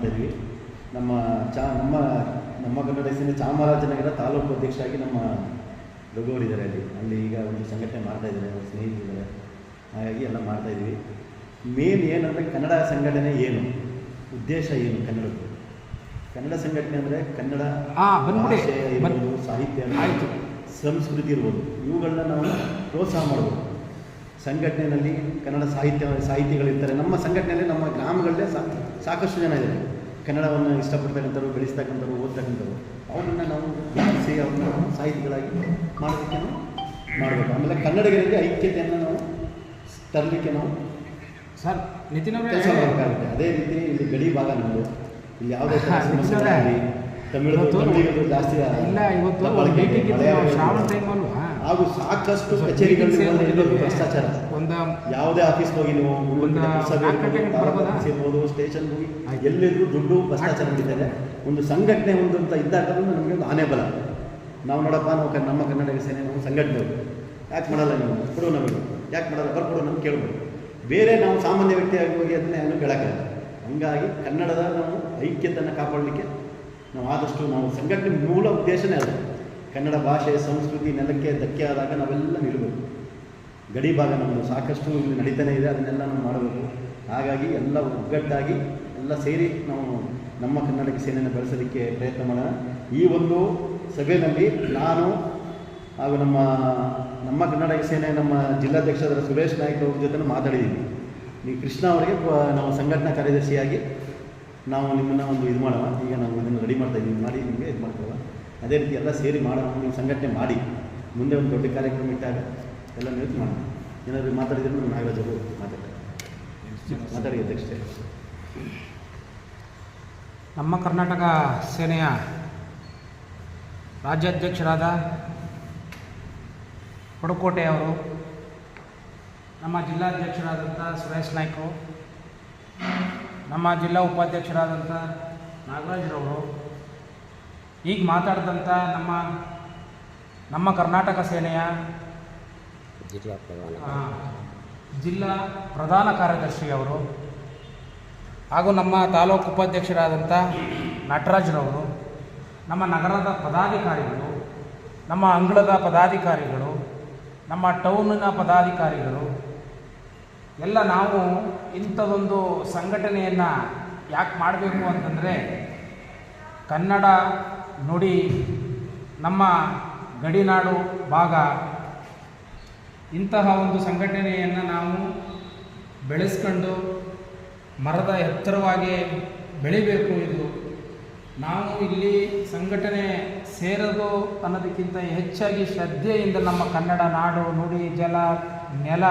ಇದ್ವಿ. ನಮ್ಮ ನಮ್ಮ ಕನ್ನಡ ಸೇನೆ ಚಾಮರಾಜನಗರ ತಾಲೂಕು ಅಧ್ಯಕ್ಷರಾಗಿ ನಮ್ಮ ರಘುವರಿದ್ದಾರೆ. ಅಲ್ಲಿ ಈಗ ಒಂದು ಸಂಘಟನೆ ಮಾಡ್ತಾಯಿದ್ದಾರೆ, ಅವ್ರ ಸ್ನೇಹಿತರಿದ್ದಾರೆ. ಹಾಗಾಗಿ ಎಲ್ಲ ಮಾಡ್ತಾಯಿದ್ವಿ. ಮೇನ್ ಏನಂದರೆ ಕನ್ನಡ ಸಂಘಟನೆ ಏನು, ಉದ್ದೇಶ ಏನು, ಕನ್ನಡ ಸಂಘಟನೆ ಅಂದರೆ ಕನ್ನಡ ಭಾಷೆ ಇರ್ಬೋದು, ಸಾಹಿತ್ಯ ಆಯಿತು, ಸಂಸ್ಕೃತಿ ಇರ್ಬೋದು, ಇವುಗಳನ್ನ ನಾವು ಪ್ರೋತ್ಸಾಹ ಮಾಡ್ಬೋದು. ಸಂಘಟನೆಯಲ್ಲಿ ಕನ್ನಡ ಸಾಹಿತಿಗಳಿರ್ತಾರೆ. ನಮ್ಮ ಸಂಘಟನೆಯಲ್ಲಿ ನಮ್ಮ ಗ್ರಾಮಗಳಲ್ಲೇ ಸಾಕಷ್ಟು ಜನ ಇದ್ದಾರೆ ಕನ್ನಡವನ್ನು ಇಷ್ಟಪಡ್ತಕ್ಕಂಥವ್ರು, ಬೆಳೆಸ್ತಕ್ಕಂಥವ್ರು, ಓದ್ತಕ್ಕಂಥವ್ರು. ಅವರನ್ನು ನಾವು ಗುರುತಿಸಿ ಅವ್ರನ್ನ ಸಾಹಿತಿಗಳಾಗಿ ಮಾಡೋದಕ್ಕೆ ನಾವು ಮಾಡಬೇಕು. ಆಮೇಲೆ ಕನ್ನಡಿಗರಿಗೆ ಐಕ್ಯತೆಯನ್ನು ನಾವು ತರಲಿಕ್ಕೆ ನಾವು ಸರ್ ನಿತಿನ್ ಕೆಲಸ ಮಾಡಬೇಕಾಗುತ್ತೆ. ಅದೇ ರೀತಿ ಇಲ್ಲಿ ಗಡಿ ಭಾಗ ನಮ್ಮದು, ಇಲ್ಲಿ ಯಾವುದೇ ಥರ ಸಮಸ್ಯೆಗಳಾಗಲಿ ತಮಿಳು ಜಾಸ್ತಿ ಇಲ್ಲ. ಇವತ್ತು ಶ್ರಾವಣ ಟೈಮ್ ಅಲ್ವಾ, ಹಾಗೂ ಸಾಕಷ್ಟು ಕಚೇರಿಗಳು ಭ್ರಷ್ಟಾಚಾರ. ಯಾವುದೇ ಆಫೀಸ್ಗೆ ಹೋಗಿ ನೀವು ಇರ್ಬೋದು, ಸ್ಟೇಷನ್ ಹೋಗಿ ಎಲ್ಲೆಲ್ಲೂ ದುಡ್ಡು ಭ್ರಷ್ಟಾಚಾರ ನಡೀತದೆ. ಒಂದು ಸಂಘಟನೆ ಒಂದು ಅಂತ ಇದ್ದಾಗ ನಮಗೆ ಒಂದು ಆನೆ ಬಲ. ನಾವು ನೋಡಪ್ಪ, ನಾವು ನಮ್ಮ ಕನ್ನಡ ಸೇನೆ ನಾವು ಸಂಘಟನೆ ಯಾಕೆ ಮಾಡಲ್ಲ, ನೀವು ಕೊಡು ನಮಗೆ, ಯಾಕೆ ಮಾಡಲ್ಲ, ಬರ್ಕೊಡು ನಮ್ಗೆ ಕೇಳ್ಬೋದು. ಬೇರೆ ನಾವು ಸಾಮಾನ್ಯ ವ್ಯಕ್ತಿಯಾಗಿ ಹೋಗಿ ಅದನ್ನ ಏನು ಕೇಳೋಕ್ಕಾಗಲ್ಲ. ಹಂಗಾಗಿ ಕನ್ನಡದ ನಾವು ಐಕ್ಯತೆಯನ್ನು ಕಾಪಾಡಲಿಕ್ಕೆ ನಾವು ಆದಷ್ಟು ನಾವು ಸಂಘಟನೆ ಮೂಲ ಉದ್ದೇಶನೇ ಅದು. ಕನ್ನಡ ಭಾಷೆ ಸಂಸ್ಕೃತಿ ನೆಲಕ್ಕೆ ಧಕ್ಕೆ ಆದಾಗ ನಾವೆಲ್ಲ ನಿಲ್ಲಬೇಕು. ಗಡಿ ಭಾಗ ನಮ್ಮದು ಸಾಕಷ್ಟು ಇಲ್ಲಿ ನಡೀತಾನೆ ಇದೆ, ಅದನ್ನೆಲ್ಲ ನಾವು ಮಾಡಬೇಕು. ಹಾಗಾಗಿ ಎಲ್ಲ ಒಗ್ಗಟ್ಟಾಗಿ ಎಲ್ಲ ಸೇರಿ ನಾವು ನಮ್ಮ ಕನ್ನಡ ಸೇನೆಯನ್ನು ಬೆಳೆಸೋದಕ್ಕೆ ಪ್ರಯತ್ನ ಮಾಡೋಣ. ಈ ಒಂದು ಸಭೆಯಲ್ಲಿ ನಾನು ಹಾಗೂ ನಮ್ಮ ಕನ್ನಡ ಸೇನೆ ನಮ್ಮ ಜಿಲ್ಲಾಧ್ಯಕ್ಷರಾದ ಸುರೇಶ್ ನಾಯ್ಕ ಅವ್ರ ಜೊತೆ ಮಾತಾಡಿದ್ದೀವಿ. ನೀವು ಕೃಷ್ಣ ಅವರಿಗೆ ನಾವು ಸಂಘಟನಾ ಕಾರ್ಯದರ್ಶಿಯಾಗಿ ನಾವು ನಿಮ್ಮನ್ನು ಒಂದು ಇದು ಮಾಡೋಣ. ಈಗ ನಾವು ಇದನ್ನು ರೆಡಿ ಮಾಡ್ತಾಯಿದ್ದೀವಿ, ಮಾಡಿ ನಿಮಗೆ ಇದು ಮಾಡ್ಕೊಳ್ಳೋಣ. ಅದೇ ರೀತಿ ಎಲ್ಲ ಸೇರಿ ಮಾಡೋಣ. ನೀವು ಸಂಘಟನೆ ಮಾಡಿ ಮುಂದೆ ಒಂದು ದೊಡ್ಡ ಕಾರ್ಯಕ್ರಮ ಇಟ್ಟಾಗ ಎಲ್ಲ ನಿವೃತ್ತಿ ಮಾಡೋಣ. ಏನಾದರೂ ಮಾತಾಡಿದ್ರೆ ನಮ್ಮ ನಾಗರಾಜ್ ಅವರು ಮಾತಾಡಿ ಅಧ್ಯಕ್ಷತೆ. ನಮ್ಮ ಕರ್ನಾಟಕ ಸೇನೆಯ ರಾಜ್ಯಾಧ್ಯಕ್ಷರಾದ ಪಡುಕೋಟೆ ಅವರು, ನಮ್ಮ ಜಿಲ್ಲಾಧ್ಯಕ್ಷರಾದಂಥ ಸುರೇಶ್ ನಾಯ್ಕರು, ನಮ್ಮ ಜಿಲ್ಲಾ ಉಪಾಧ್ಯಕ್ಷರಾದಂಥ ನಾಗರಾಜ್ರವರು, ಈಗ ಮಾತಾಡಿದಂಥ ನಮ್ಮ ಕರ್ನಾಟಕ ಸೇನೆಯ ಜಿಲ್ಲಾ ಪ್ರಧಾನ ಕಾರ್ಯದರ್ಶಿಯವರು, ಹಾಗೂ ನಮ್ಮ ತಾಲೂಕು ಉಪಾಧ್ಯಕ್ಷರಾದಂಥ ನಟರಾಜ್ರವರು, ನಮ್ಮ ನಗರದ ಪದಾಧಿಕಾರಿಗಳು, ನಮ್ಮ ಅಂಗಳದ ಪದಾಧಿಕಾರಿಗಳು, ನಮ್ಮ ಟೌನಿನ ಪದಾಧಿಕಾರಿಗಳು ಎಲ್ಲ ನಾವು ಇಂಥದೊಂದು ಸಂಘಟನೆಯನ್ನು ಯಾಕೆ ಮಾಡಬೇಕು ಅಂತಂದರೆ, ಕನ್ನಡ ನುಡಿ ನಮ್ಮ ಗಡಿನಾಡು ಭಾಗ, ಇಂತಹ ಒಂದು ಸಂಘಟನೆಯನ್ನು ನಾವು ಬೆಳೆಸ್ಕೊಂಡು ಮರದ ಎತ್ತರವಾಗಿ ಬೆಳಿಬೇಕು. ಇದು ನಾವು ಇಲ್ಲಿ ಸಂಘಟನೆ ಸೇರೋದು ಅನ್ನೋದಕ್ಕಿಂತ ಹೆಚ್ಚಾಗಿ ಶ್ರದ್ಧೆಯಿಂದ ನಮ್ಮ ಕನ್ನಡ ನಾಡು, ನುಡಿ, ಜಲ, ನೆಲ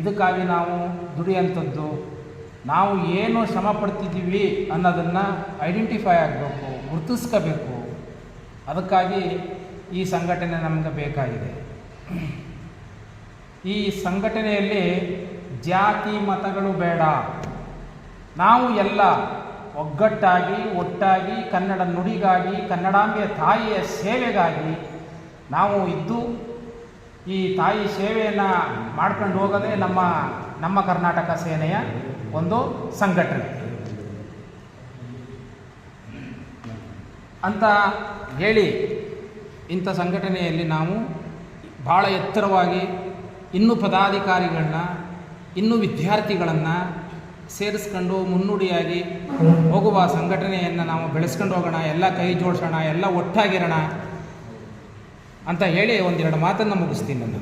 ಇದಕ್ಕಾಗಿ ನಾವು ದುಡಿಯುವಂಥದ್ದು. ನಾವು ಏನು ಶ್ರಮ ಪಡ್ತಿದ್ದೀವಿ ಅನ್ನೋದನ್ನು ಐಡೆಂಟಿಫೈ ಆಗಬೇಕು, ಗುರುತಿಸ್ಕೋಬೇಕು. ಅದಕ್ಕಾಗಿ ಈ ಸಂಘಟನೆ ನಮಗೆ ಬೇಕಾಗಿದೆ. ಈ ಸಂಘಟನೆಯಲ್ಲಿ ಜಾತಿ ಮತಗಳು ಬೇಡ. ನಾವು ಎಲ್ಲ ಒಗ್ಗಟ್ಟಾಗಿ ಒಟ್ಟಾಗಿ ಕನ್ನಡ ನುಡಿಗಾಗಿ, ಕನ್ನಡಾಂಬೆಯ ತಾಯಿಯ ಸೇವೆಗಾಗಿ ನಾವು ಇದ್ದು ಈ ತಾಯಿ ಸೇವೆಯನ್ನು ಮಾಡ್ಕೊಂಡು ಹೋಗೋದೇ ನಮ್ಮ ಕರ್ನಾಟಕ ಸೇನೆಯ ಒಂದು ಸಂಘಟನೆ ಅಂತ ಹೇಳಿ, ಇಂಥ ಸಂಘಟನೆಯಲ್ಲಿ ನಾವು ಭಾಳ ಎತ್ತರವಾಗಿ ಇನ್ನೂ ಪದಾಧಿಕಾರಿಗಳನ್ನ, ಇನ್ನೂ ವಿದ್ಯಾರ್ಥಿಗಳನ್ನು ಸೇರಿಸ್ಕೊಂಡು ಮುನ್ನುಡಿಯಾಗಿ ಹೋಗುವ ಸಂಘಟನೆಯನ್ನು ನಾವು ಬೆಳೆಸ್ಕೊಂಡು ಹೋಗೋಣ. ಎಲ್ಲ ಕೈ ಜೋಡಿಸೋಣ, ಎಲ್ಲ ಒಟ್ಟಾಗಿರೋಣ ಅಂತ ಹೇಳಿ ಒಂದೆರಡು ಮಾತನ್ನು ಮುಗಿಸ್ತೀನಿ ನಾನು.